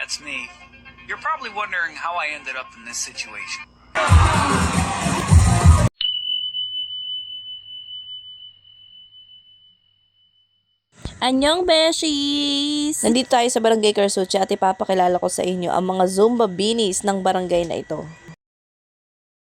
that's me. You're probably wondering how I ended up in this situation. Anyong Beshies! Nandito tayo sa Barangay Carsuchi at ipapakilala ko sa inyo ang mga Zumba Beanies ng barangay na ito.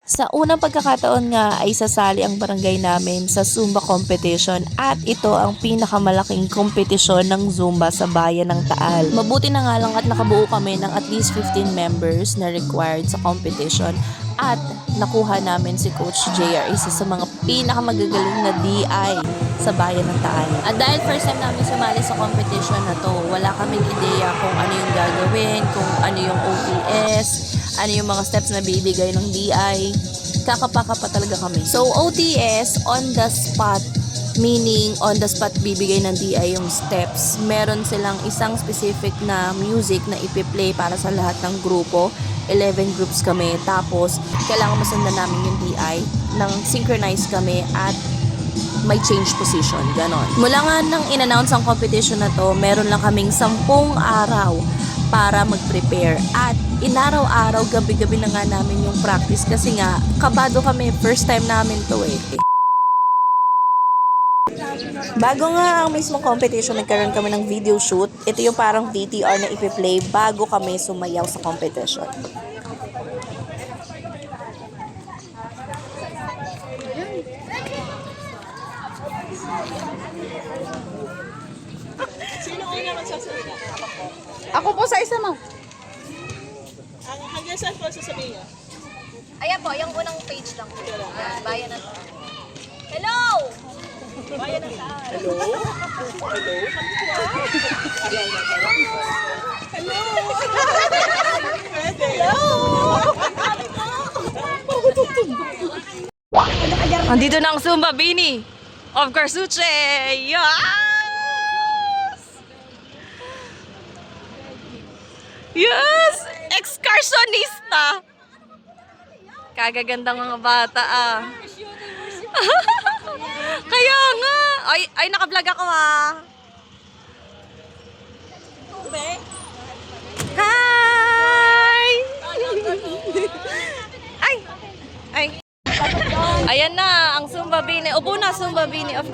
Sa unang pagkakataon nga ay sasali ang barangay namin sa Zumba competition at ito ang pinakamalaking kompetisyon ng Zumba sa bayan ng Taal. Mabuti na nga lang at nakabuo kami ng at least 15 members na required sa competition at nakuha namin si Coach JR, isa sa mga pinakamagagaling na DI sa bayan ng Taal. At dahil first time namin sumali sa competition na to, wala kaming ideya kung ano yung gagawin, kung ano yung OTS, ano yung mga steps na bibigay ng DI. Kakapaka pa talaga kami. So, OTS, on the spot, meaning on the spot bibigay ng DI yung steps. Meron silang isang specific na music na ipi-play para sa lahat ng grupo. 11 groups kami. Tapos, kailangan masundan namin yung DI nang synchronize kami at may change position. Ganon. Mula nga nang in-announce ang competition na to, meron lang kaming 10 araw para mag-prepare. At inaraw-araw, gabi-gabi na nga namin yung practice kasi nga, kabado kami. First time namin to eh. Bago nga ang mismong competition, nagkaroon kami ng video shoot. Ito yung parang VTR na ipi-play bago kami sumayaw sa competition. Sino una magsasalita? Ako po sa isa mo. Hanggang saan po sasabihin niyo? Ayan po, yung unang page lang po. Ayan, bayan ng Taal. Hello! Bayan ng Taal. Hello? Hello? Hello? Hello? Andito na ang Zumba Beanie of Carsuchi! Yes! Yes! Excursionista! Kagagandang mga bata ah. Kaya nga! Ay naka-vlog ako ah. Hi! Ay! Ayan na, ang Zumba Beanie. Upo na, Zumba Beanie of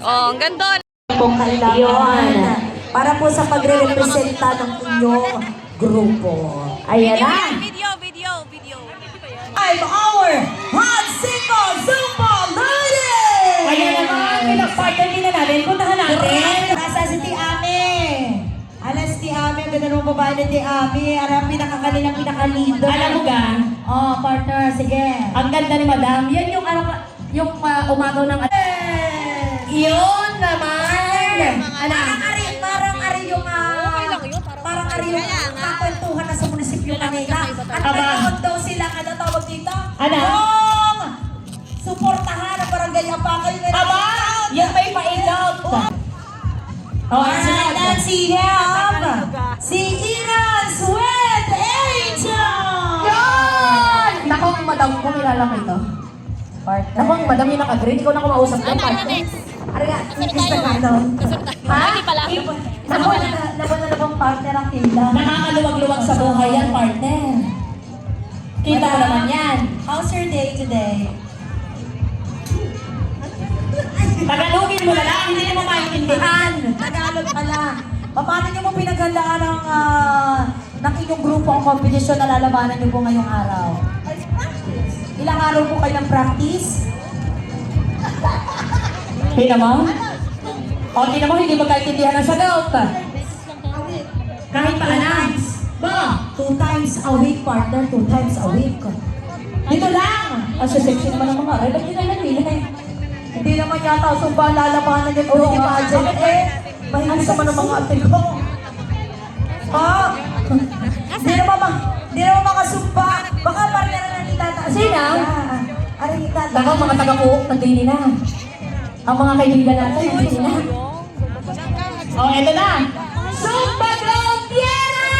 Oh, ang ganda. Pong kailangan para po sa pagre-representa ng inyong grupo. Ayan na. Video. 5-hour Hot Single Zumba Ladies! Ayan naman, pinag-partner din na natin. Puntahan natin. Nasa si Tiame. Alas Tiame, ang ganda ng babae ni Tiame. Ang pinakakanilang pinaka-leader. Alam mo ga? Oh, partner, sige. Ang ganda ni Madam. Yan yung umagaw ng... Yun naman! Parang ari yung... Parang ari yung kakwentuhan na sa munisipyo kanila. At nanood daw sila, ano tawag dito? Ano? Yung suportahan ng barangay Apakay. Aba! Yung may pa-adopt. Alright, that's si Helm. Si Iran Sweat Angel! Yan! Naku, madam ko, kilala ko ito. Naku, madam yung naka-green. Ikaw na kumausap ko. Ariga, Mr. Carlo. Ha? Naku, na bang partner ang tinda? Nakakaluwag-luwag sa buhay yan, partner. Kita mo naman yan. How's your day today? Tagalogin mo na lang, hindi mo maintindihan. Tagalog pala. Paano niyo mo pinaghandaan ng inyong grupo ang competition na lalabanan niyo po ngayong araw? Ilang araw po kayo ng practice? Tingnan mo? O, tingnan mo, hindi magkaintindihan ang sagot. Kahit pa anak. Ba? 2 times a week, partner. 2 times a week. Dito lang. Ang sexy naman ng mga rebel. Hindi na nagpili. Hindi naman yata sumba lalabanan niyo po ni Pageant. Mahilig naman ng mga ate ko. Ha? Hindi naman makasumba. Baka partner na ni Tata. Sino? Ari ni Tata. Baka mga taga-cook, nagdini na. Ang mga kaibigan natin, nagdini na. O, eto na. Zumba Gompiera!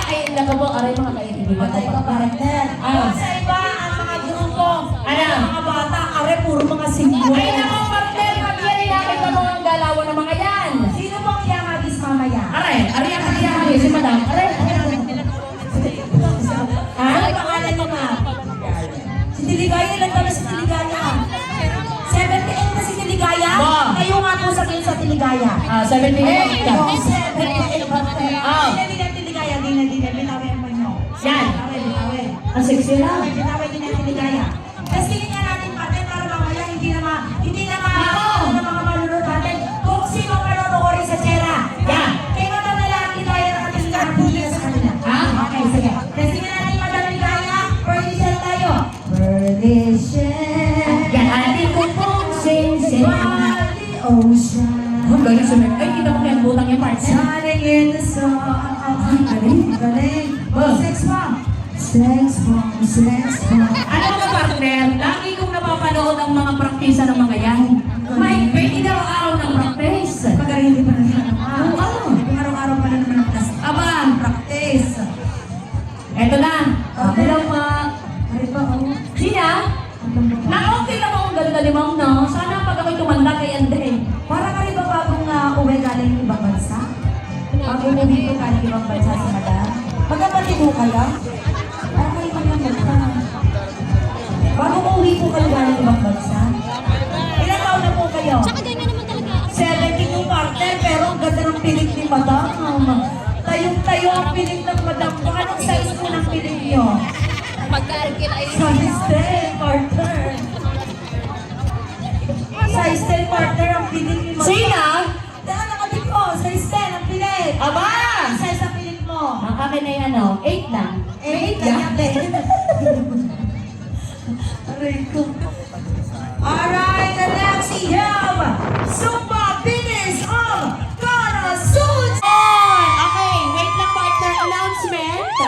Ay, naku po, aray mga kaibigan. Patay ka, partner. Ano? Sa iba, ang mga grupo, Ano? ang mga bata, are puro mga singlo. Ay, naku, partner, mag-iari namin na mga galawan ng mga yan. Sino bang iyakagis mamaya? Aray, si Ligaya. 78 na si Ligaya. Ba? Kayo nga po sabihin sa Ligaya. 78. Yan. 78 birthday. Ah. Hindi na Ligaya, di na. Binawin mo nyo. Yan. Binawin. Ang sexy na. Binawin din natin Ligaya. Testingin nga natin partner para mamaya hindi na ano ng mga manunod natin kung sino manonood sa Chera. Yan. Kaya Madam Ligaya na ating karapulin sa kanila. Ha? Okay, sige. Testingin natin Madam Ligaya. Perdition tayo. Perdition. Yan, atin ko pong sing-sing. Wally ocean. Ang galing sa Ay, kita mo kaya butang yung parts. Shining in the sun. Galing. Sex bomb. Ano mga partner, lagi kong napapanood ang mga praktisa ng mga yan. May hindi araw-araw ng practice. Pagka hindi pa naman. Oo. Kung araw-araw pa na naman ang class. Aba, Practice. eto na. Hello pa. Ay pa, oh. Sina? Na okay lang akong galing-galimang na. Sana pag ako'y tumanda kay Andre. Para ka rin ba bagong uwi galing ibang bansa? Bagong uwi ko galing ibang bansa sa Madam? Magkapatid mo kayo? Para kayo magkapatid. Bagong uwi po kayo galing ibang bansa? Ilang taon na po kayo? Tsaka ganyan naman talaga. 72 partner, pero ang ganda ng pilik ni Madam. Tayong-tayo ang pilik ng Madam. Anong size po ng pilik niyo? Magkargil ay Size 10, partner. Size 10, partner, ang pilik ni Madam. Sina? Daan nakabit ko, size 10 ang pilik. Aba! Ang size ang pilik mo. Ang akin ay 8 lang. 8 lang yan. Aray ko. Alright, the next we have Zumba Fitness of Canasuds. Okay, wait lang partner announcement.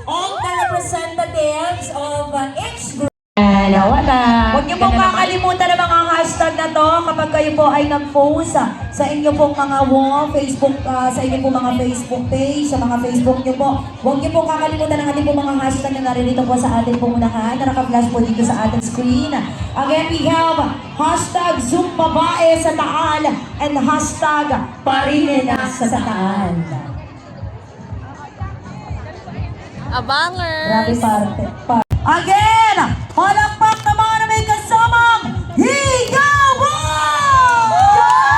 All the representatives of each group. Wala. Huwag niyo pong kakalimutan ang mga hashtag na to kapag kayo po ay nag-post sa inyo pong mga wall, Facebook, sa inyo pong mga Facebook page, sa mga Facebook niyo po. Huwag niyo pong kakalimutan ang ating pong mga hashtag na naririto po sa ating pong unahan na naka-flash po dito sa ating screen. Again, we have hashtag Zumbabae sa Taal and hashtag Parinenas sa Taal. abangers. Grabe parte. Again, palakpak naman na may kasamang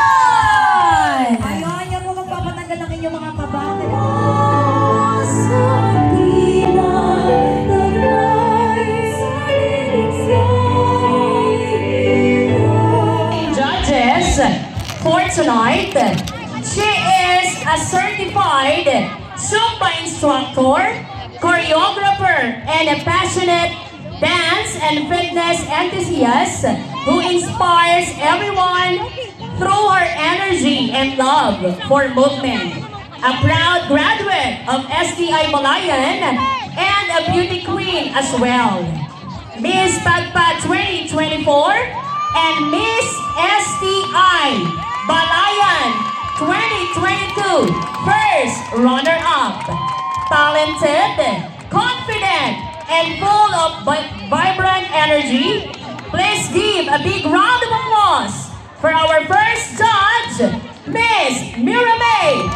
Higawon! Ayun, yan po magpapatanggal ng inyong mga kabate. Judges for tonight. She is a certified Zumba instructor, choreographer, and a passionate dance and fitness enthusiast who inspires everyone through her energy and love for movement. A proud graduate of STI Malayan and a beauty queen as well. Miss Tagpa 2024 and Miss STI Balayan 2022 first runner-up. Talented, confident, and full of vibrant energy, please give a big round of applause for our first judge, Miss Miramay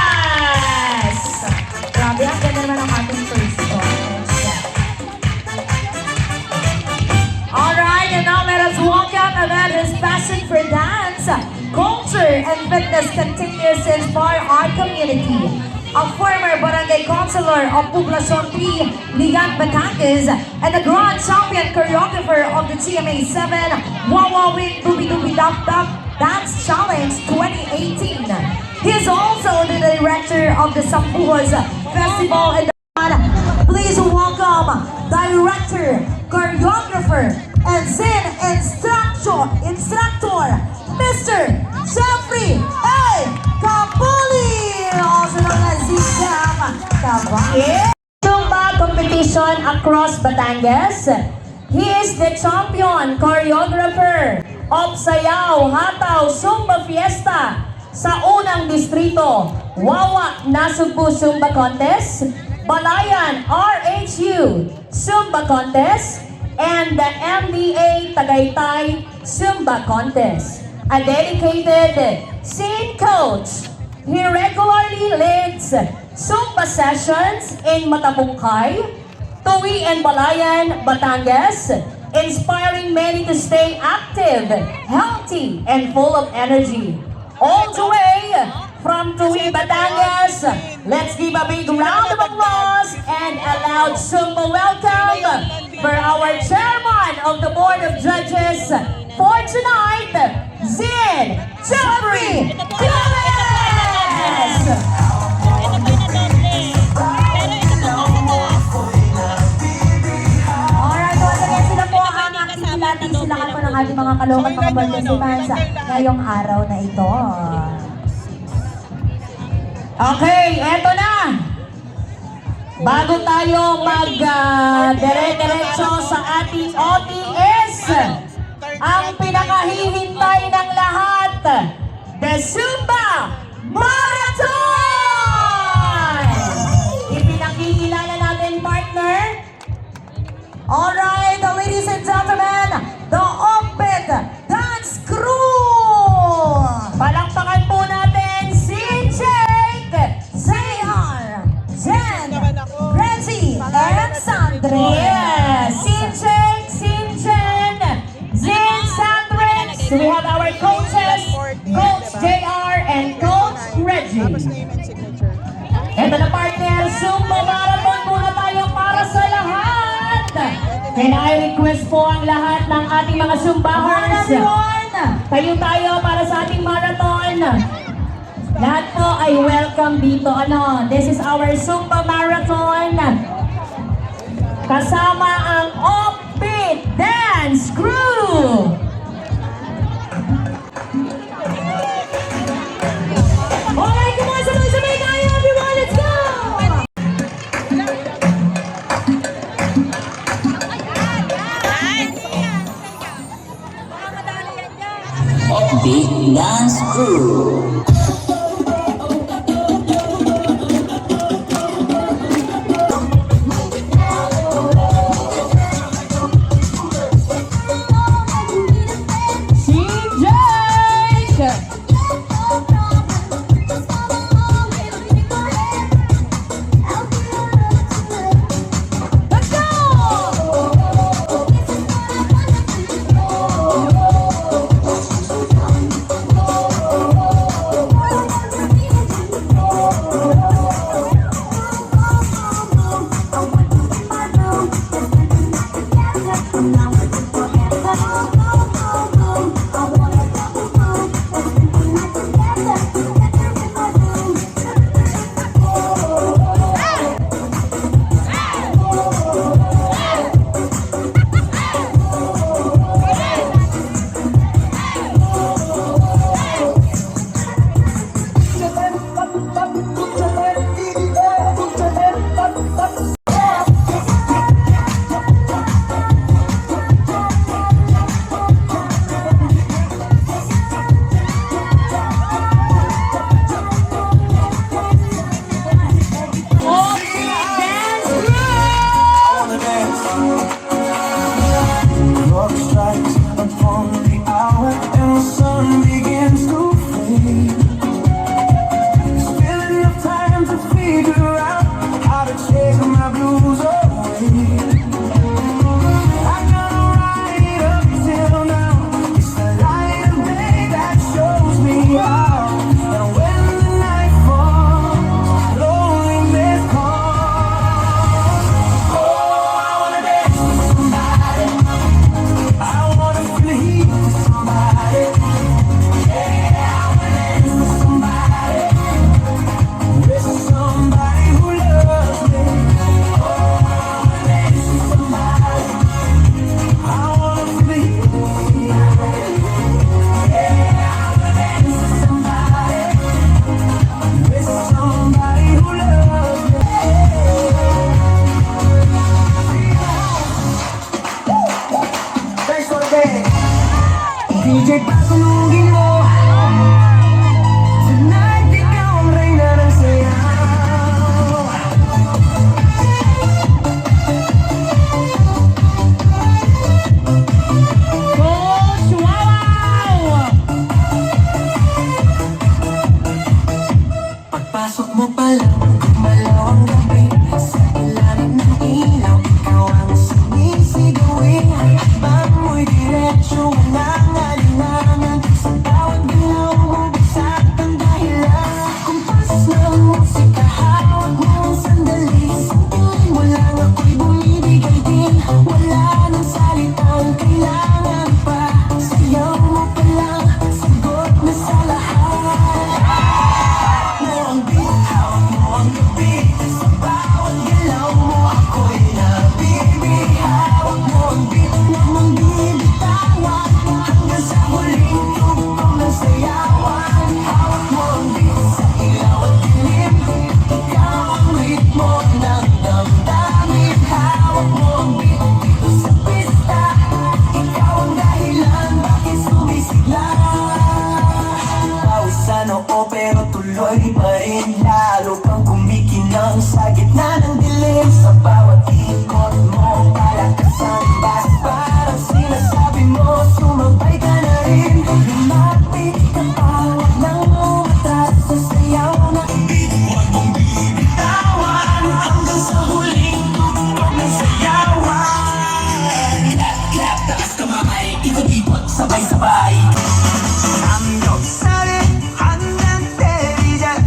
Diaz! Grabe, ang ganda naman ang ating first Alright, and now let us welcome a man whose passion for dance, culture, and fitness continues to inspire our community. A former barangay councilor of Poblacion 3, Ligan, Batangas, and the grand champion choreographer of the GMA 7 Wawa Wing Dubi Dubi Dap Dap Dance Challenge 2018. He is also the director of the Sampuhos Festival in the Please welcome director, choreographer, and Zen instructor, Mr. Jeffrey A. Kapuli, also known as Zizam Kabay. Zumba competition across Batangas. He is the champion choreographer of Sayaw Hataw Zumba Fiesta sa unang distrito, Wawa Nasugbu Zumba Contest, Balayan RHU Zumba Contest, and the MDA Tagaytay Zumba Contest. A dedicated scene coach, he regularly leads Zumba sessions in Matabungkay, Tuwi and Balayan, Batangas, inspiring many to stay active, healthy, and full of energy. All the way from Tui, Batangas, let's give a big round of applause and a loud Zumba welcome for our chairman of the Board of Judges for tonight, Zin Jeffrey Gomez! Alright, once again, sila po ang aking silatilakan po ng ating mga kalokan mga participants ngayong araw na ito. Okay, eto na! Bago tayo mag-dire-diretso sa ating OTS, ang pinakahihintay ng lahat, the Zumba Marathon! Ipinakikilala natin, partner. Alright, ladies and gentlemen, the Opet Dance Crew! Palakpakan po natin si Jake, Zayan, Jen, Reggie, and Sandre. Yes, Jake, Jen, Zin, Sandre. So we have our coaches, Coach JR and Coach Reggie. Ito na partner, Zumba Marathon muna tayo para sa lahat. Can I request po ang lahat ng ating mga Zumbahers? Tayo tayo para sa ating marathon. Lahat po ay welcome dito. This is our Zumba Marathon. Kasama ang Offbeat Dance Crew. Alright, come on, sabay-sabay tayo everyone, let's go! Big Dance Crew. Si Jake! Let's go! Clock strikes upon the hour and the sun begins to fade. Still enough time to figure out how to take my blues away. I gotta ride up till now. It's the light of day that shows me how. And when the night falls, loneliness comes. Oh, I wanna dance with somebody. I wanna feel the heat with somebody. Worry pa rin, lalo kang kumikinang sa gitna ng dilim. Sa bawat ikot mo, palakasan ba? Parang sinasabi mo, sumabay ka na rin. Lumapit ka pa, huwag nang umatras sa sayaw na huwag mong bibitawan hanggang sa huling tugtog ng sayawan. Clap, clap, taas kamay, ikot-ikot, sabay-sabay. 삼겹살에 한잔 때리자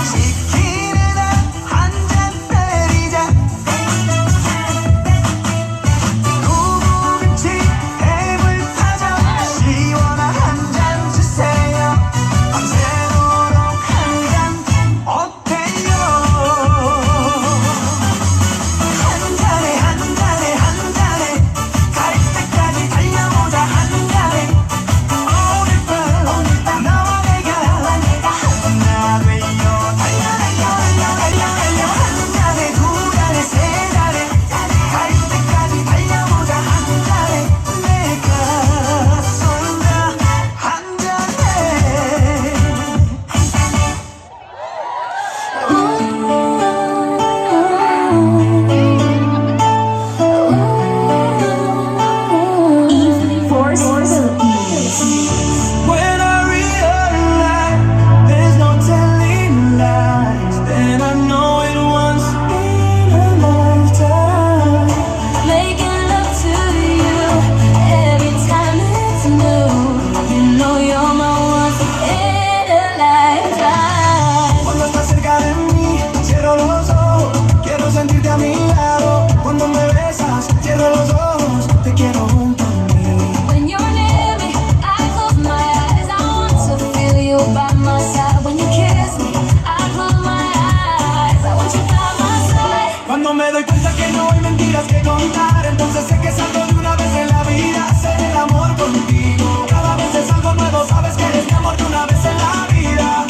치킨에다 한잔 때리자 구분치 해물 타자 시원한 한잔 주세요 밤새도록 한잔 어때요 한 잔에 한 잔에 한 잔에 갈 때까지 달려보자 한 잔에 오늘 밤 너와 내가 하나 되어 달려 한 잔에 두 잔에 세 잔에 갈 때까지 달려보자 한 잔에 내가 쏜다 한 잔에 When I realize there's no telling lies, then I know it once in a lifetime. Making love to you every time it's new. You know you're my once in a lifetime. Cuando estás cerca de mí, cierro los ojos, quiero sentirte a mi lado. Cuando me besas, cierro los ojos, te quiero junto a mí. When you're near me, I close my eyes. I want to feel you by my side. When you kiss me, I close my eyes. I want you by my side. Cuando me doy cuenta que no hay mentiras que contar, entonces sé que salgo de una vez en la vida, hacer el amor contigo. Cada vez es algo nuevo, sabes que eres mi amor de una vez en la vida.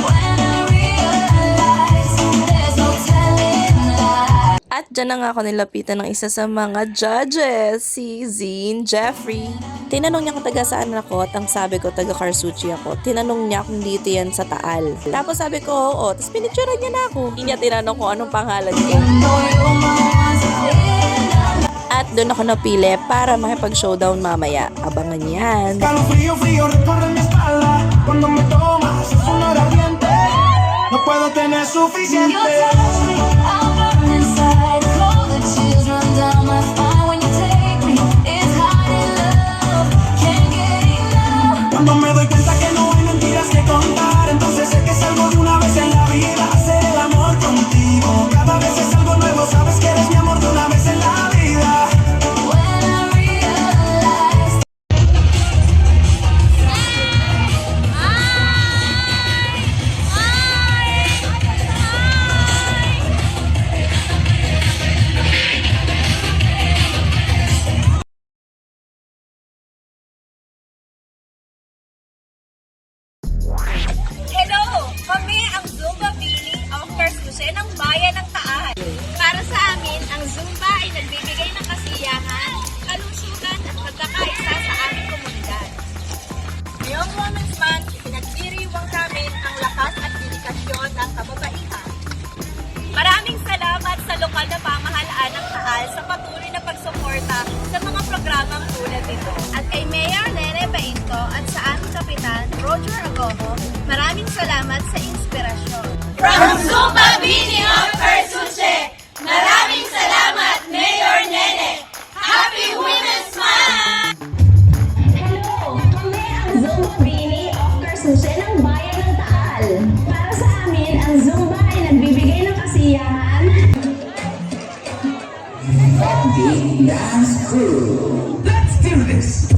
When I realize there's no telling lies. At dyan na nga ako nilapitan ng isa sa mga judges, si Zine Jeffrey. Tinanong niya kung taga saan ako at ang sabi ko taga Carsuchi ako. Tinanong niya kung dito yan sa Taal. Tapos sabi ko oo, tapos pinicturean niya na ako. Hindi niya tinanong kung anong pangalan ko. At doon ako napili para makipag-showdown mamaya. Abangan yan. Calofrío, frío recorre mi espalda cuando me tomas, es un ardiente. No puedo tener suficiente. Cuando me doy cuenta que no hay mentiras que contar, entonces sé que salgo de una vez en la vida, hacer el amor contigo. Cada vez es algo nuevo, sabes que eres mi amor de una vez en la vida. Hello! Kami ang Zumba Bini of Carsuche ng Bayan ng Taal. Para sa amin, ang Zumba ay nagbibigay ng kasiyahan, kalusugan at pagkakaisa sa aming komunidad. Ngayong Women's Month, pinagdiriwang namin ang lakas at dedikasyon ng kababaihan. Maraming salamat sa lokal na pamahalaan ng Taal sa patuloy na pagsuporta sa mga programang tulad nito. At kay Mayor Nene Painto at sa aming kapitan, Roger Agoho, maraming salamat sa inspirasyon. From Zumba Bini of Carsuche, maraming salamat, Mayor Nene! Happy Women's Month! Hello! Kami ang Zumba Bini of Carsuche ng Bayan ng Taal. Para sa amin, ang Zumba ay nagbibigay ng kasiyahan. Big Dance Crew. Let's do this!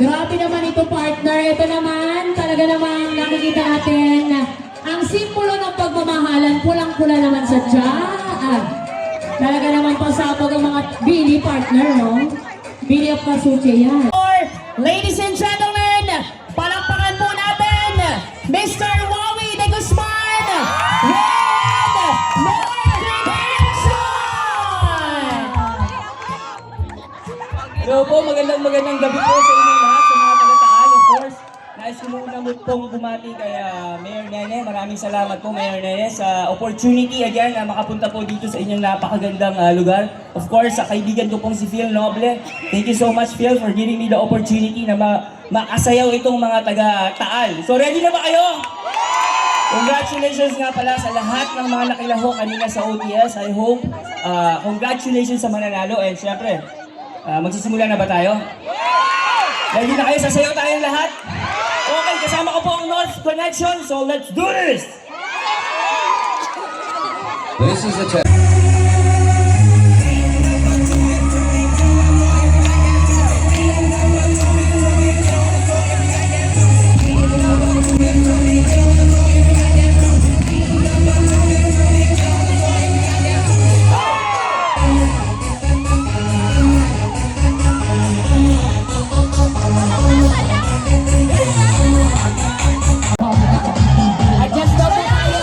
Grabe naman ito, partner. Ito naman, talaga namang nakikita natin na ang simbolo ng pagmamahalan, pulang-pula naman sa tiyan. Talaga namang pasabog ang mga Bini, partner, no? Bini of Kasuche yan. Ladies and gentlemen, palakpakan po natin, Mr. Wawi de Guzman with Motivation! Hello po, magandang gabi po sa inyo lahat, sa mga taga-Taal, of course. Nais ko muna pong bumati kay Mayor Nene. Maraming salamat po, Mayor Nene, sa opportunity again na makapunta po dito sa inyong napakagandang lugar. Of course, sa kaibigan ko pong si Phil Noble. Thank you so much, Phil, for giving me the opportunity na makasayaw itong mga taga-Taal. So, ready na ba kayo? Congratulations nga pala sa lahat ng mga nakilaho kanina sa OTS. I hope, congratulations sa mananalo. And syempre, magsisimula na ba tayo? Ready na kayo? Sasayaw tayong lahat? Okay, kasama ko po ang North Connection, so let's do this! This is a test. Adjust daw po tayo.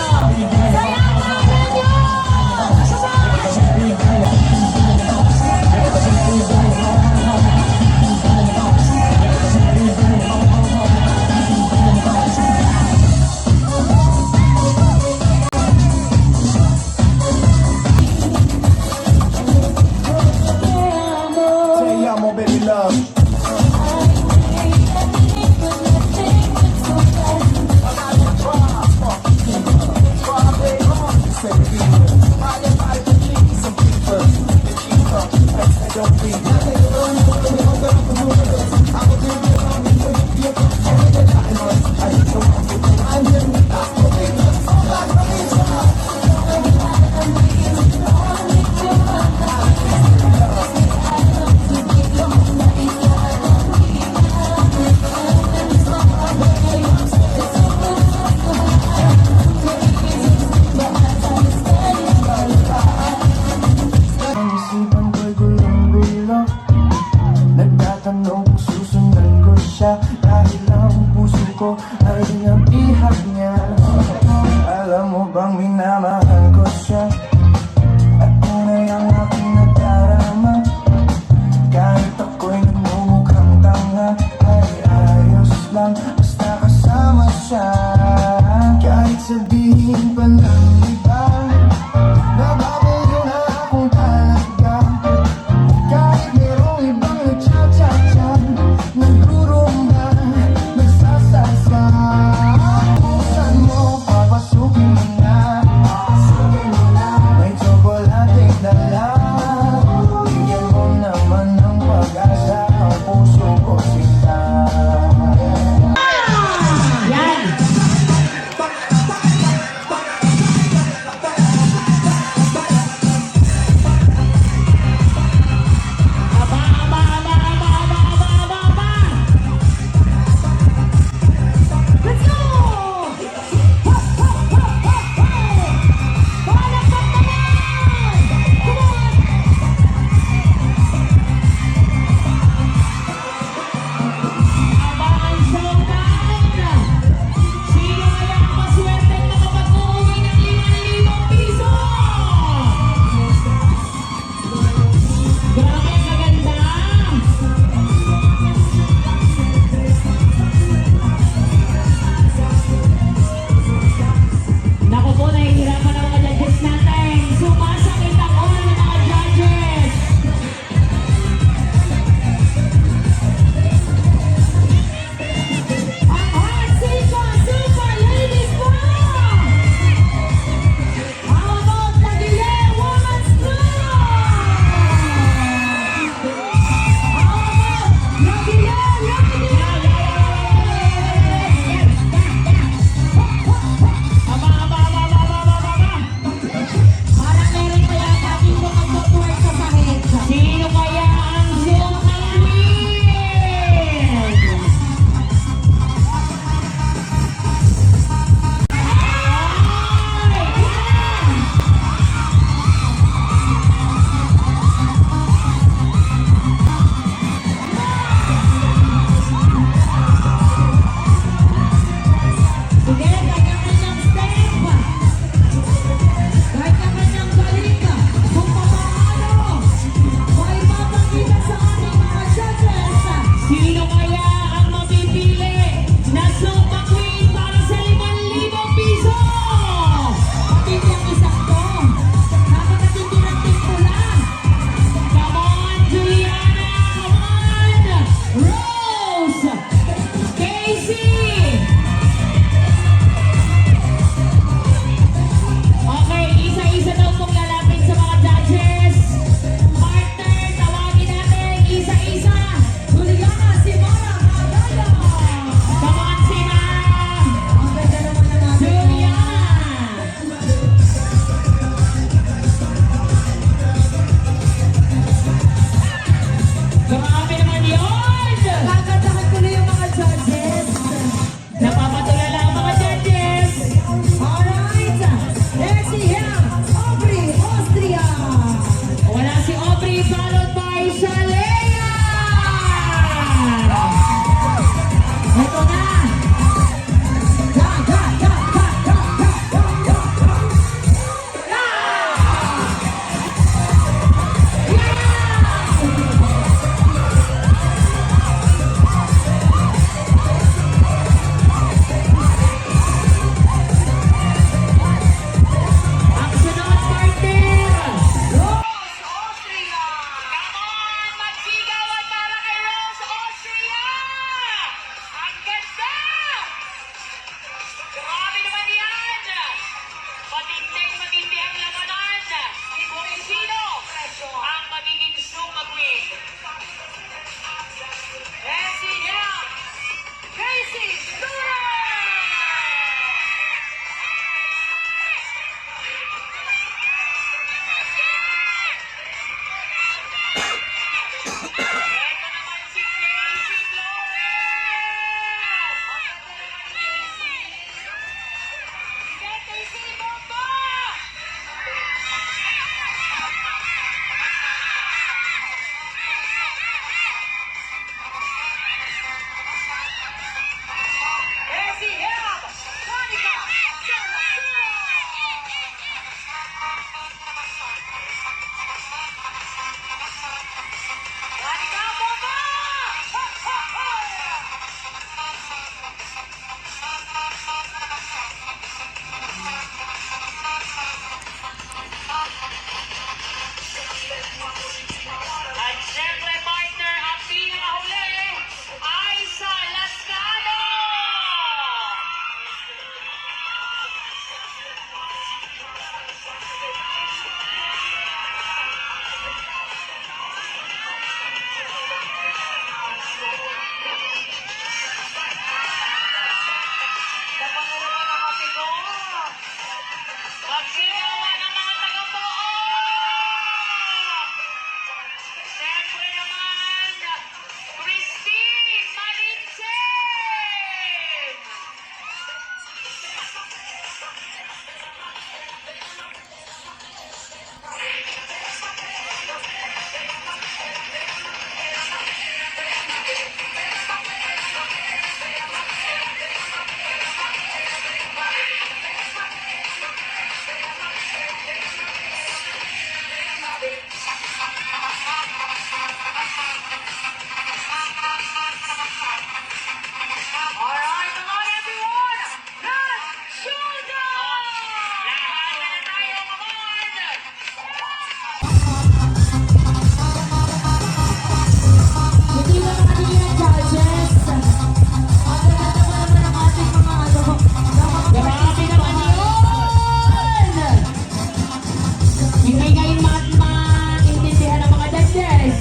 Hindi ngayon maintindihan ng mga judges.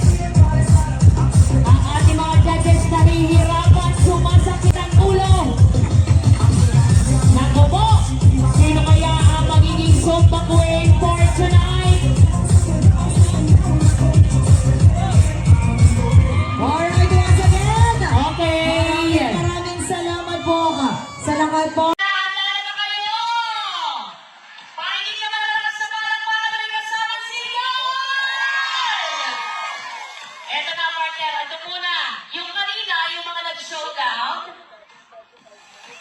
Ang ating mga judges nahihirapan, sumasakit ang ulo. Naku po, sino kaya ang magiging Zumba Queen for tonight? Alright, once again. Okay. Maraming salamat po. Salamat po. Eto na, partner. Ito muna. Yung kanina, yung mga nag-showdown,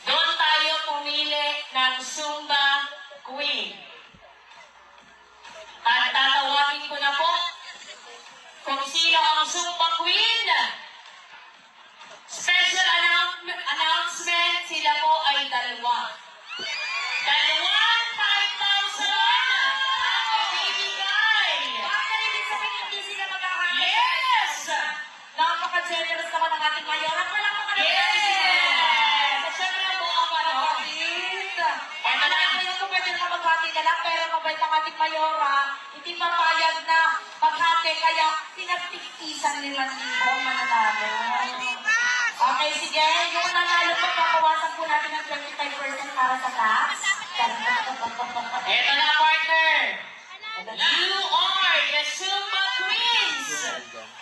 doon tayo pumili ng Zumba Queen. At tatawagin ko na po kung sino ang Zumba Queen. Special announcement, sila po ay dalawa. Dalawang 5,000 ang ibibigay. Bakit ibig sabihin hindi sila magkakaroon? Yes! Napaka-generous naman ng ating mayora. Yes! At syempre ang buong kapatid. Ito na ako yung pwede na maghati na lang, pero mabait ang ating mayora, hindi papayag na maghati, kaya pinagtiktisan nila nito mananalo. Okay, sige. Yung nanalo po, papawasan po natin ng 25% para sa tax. Ito na, partner. You are the Zumba Queens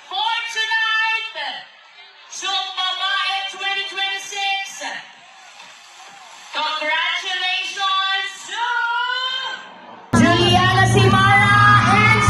for tonight. Zumba Maya 2026. Congratulations to Juliana Simara and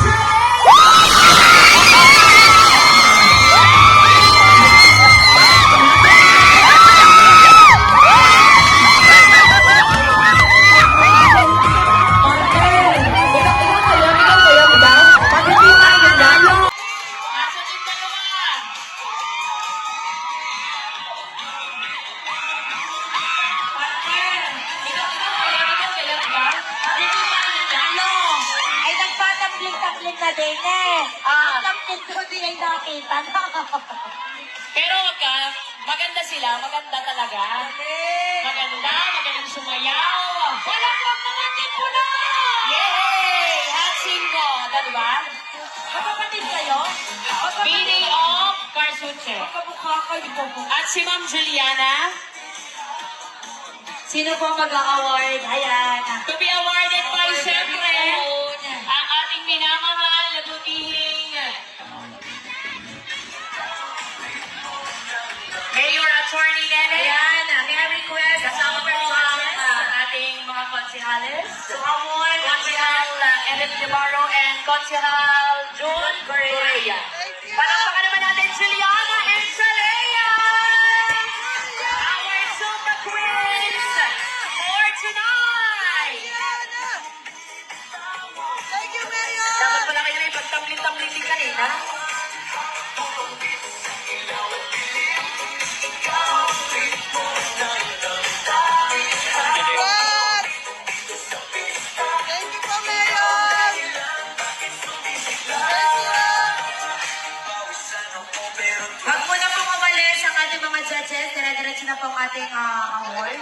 Ay, nagpatambling-tambling na din eh. Ang ko din ay nakita na. Pero wag ka, maganda sila, maganda talaga. Maganda, magaling sumayaw. Walang mga tipo na! Yay! Hot singo, diba? Kapatid kayo? Bini of Carsuche. Kamukha kayo po. At si Ma'am Juliana, Sino po mag-award? Ayan. to be awarded by, syempre, ang ating minamahal na butihing Mayor Attorney Nene. Ayan. May I request? Kasama po ang ating mga konsihales. Konsihal Edith Navarro and Konsihal June Correa. Palakpakan naman natin Juliana and Shalea! Our Zumba Queens for tonight! Dapat pala kayo na ipagtambling-tambling din kanina. Wag mo na pong umalis ang ating mga judges. Dire-diretso na po ang ating award.